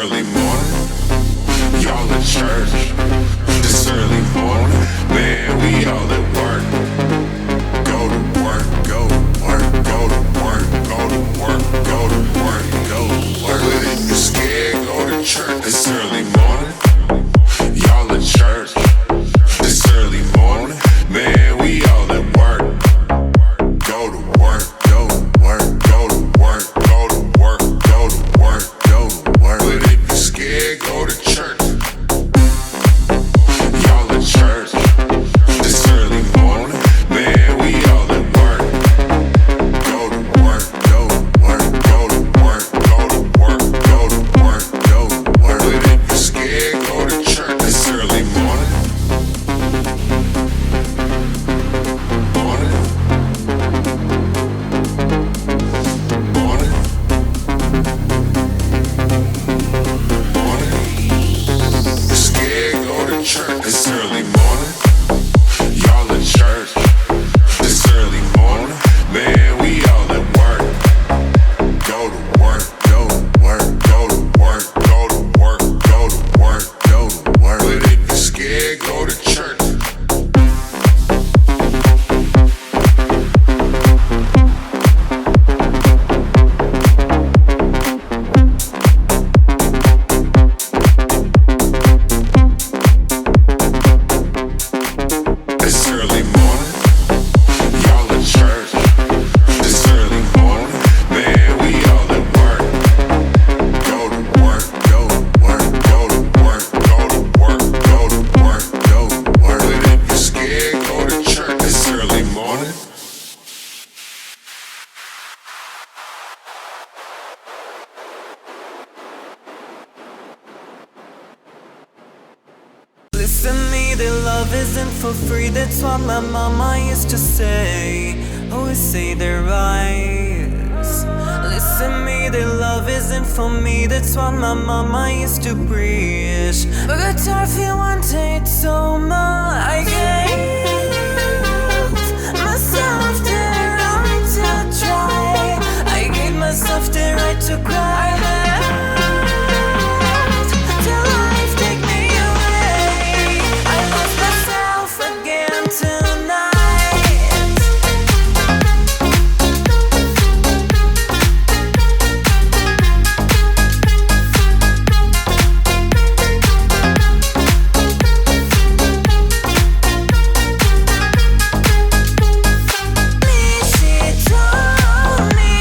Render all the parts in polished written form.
early morning. Y'all at church. This early morning. Man, we all at work. Go to work, go to work, go to work, go to work, go to work, go to work. But if you're scared, go to church. This early morning. Y'all at church. This early morning. Man, we all at work. Go to work, go to work, go to work, go to work, go to work, go to work. But if you're scared, go to church. Y'all at church. This early morning. Man, we all at work. Go to work, go to work, go to work, go to work, go to work, go to work. But if you're scared, go to church. This early morning. Morning. Morning. Morning. You're scared, go to church. This early morning. Y'all at church. This early morning. Man, we all at work. Go to work, go to work, go to work, go to work, go to work, go to work. But if you're scared, go to church. This early morning, y'all at church. This early morning, man, we all at work. Go to work, go to work, go to work, go to work, go to work, go to work. But if you're scared, go to church. This early morning. Listen me, the love isn't for free. That's what my mama used to say. Always say they're right. Listen me, the love isn't for me. That's what my mama used to preach. But guitar if you want it so much. I gave myself the right to try. I gave myself the right to cry. Till life take me away. I lost myself again tonight. She told me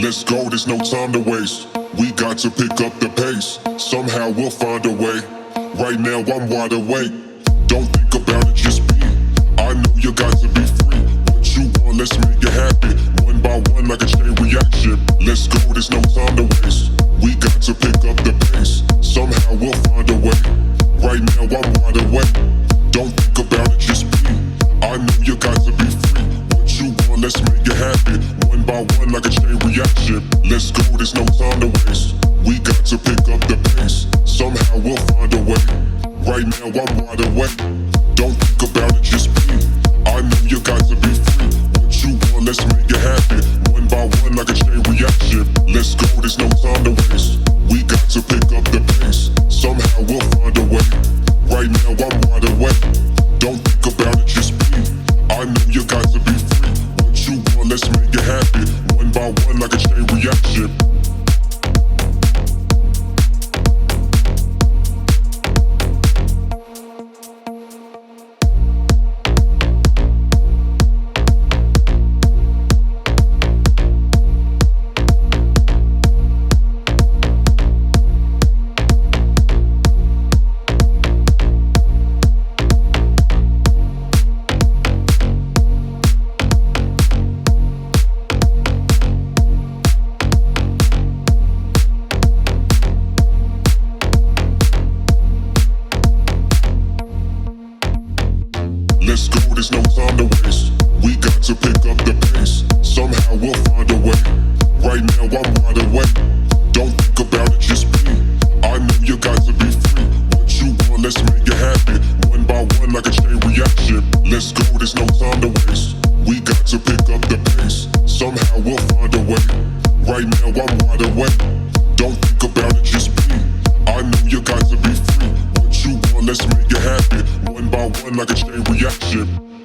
Let's go, there's no time to waste. We got to pick up the pace. Somehow we'll find a way. Right now I'm wide awake. Don't think about it, just be. I know you got to be free. What you want, let's make it happen. One by one like a chain reaction. Let's go, there's no time to waste. We got to pick up the pace. Somehow we'll find a way. Right now I'm wide awake. Don't think about it, just be. I know you got to be free. What you want, let's make it happen. One by one like a chain reaction. Let's go, there's no time to waste. We got to pick up the pace. Somehow we'll find a way. Right now I'm wide awake. Don't think about it, just be. I know you got to be free. What you want, let's make it happen. One by one like a chain reaction. Let's go, there's no time to waste. We got to pick up the pace. Somehow we'll find a way. Right now I'm wide awake. Don't think about it, just be. I know you got to be free. What you want, let's make it happen. One by one like a chain reaction. Let's go, there's no time to waste. We got to pick up the pace. Somehow we'll find a way. Right now I'm wide awake. Don't think about it, just be. I know you got to be free. What you want, let's make it happen. One by one like a chain reaction. Let's go, there's no time to waste. We got to pick up the pace. Somehow we'll find a way. Right now I'm wide awake. Don't think about it, just be. I know you got to be free. What you want, let's make it happen. One by one like a chain reaction.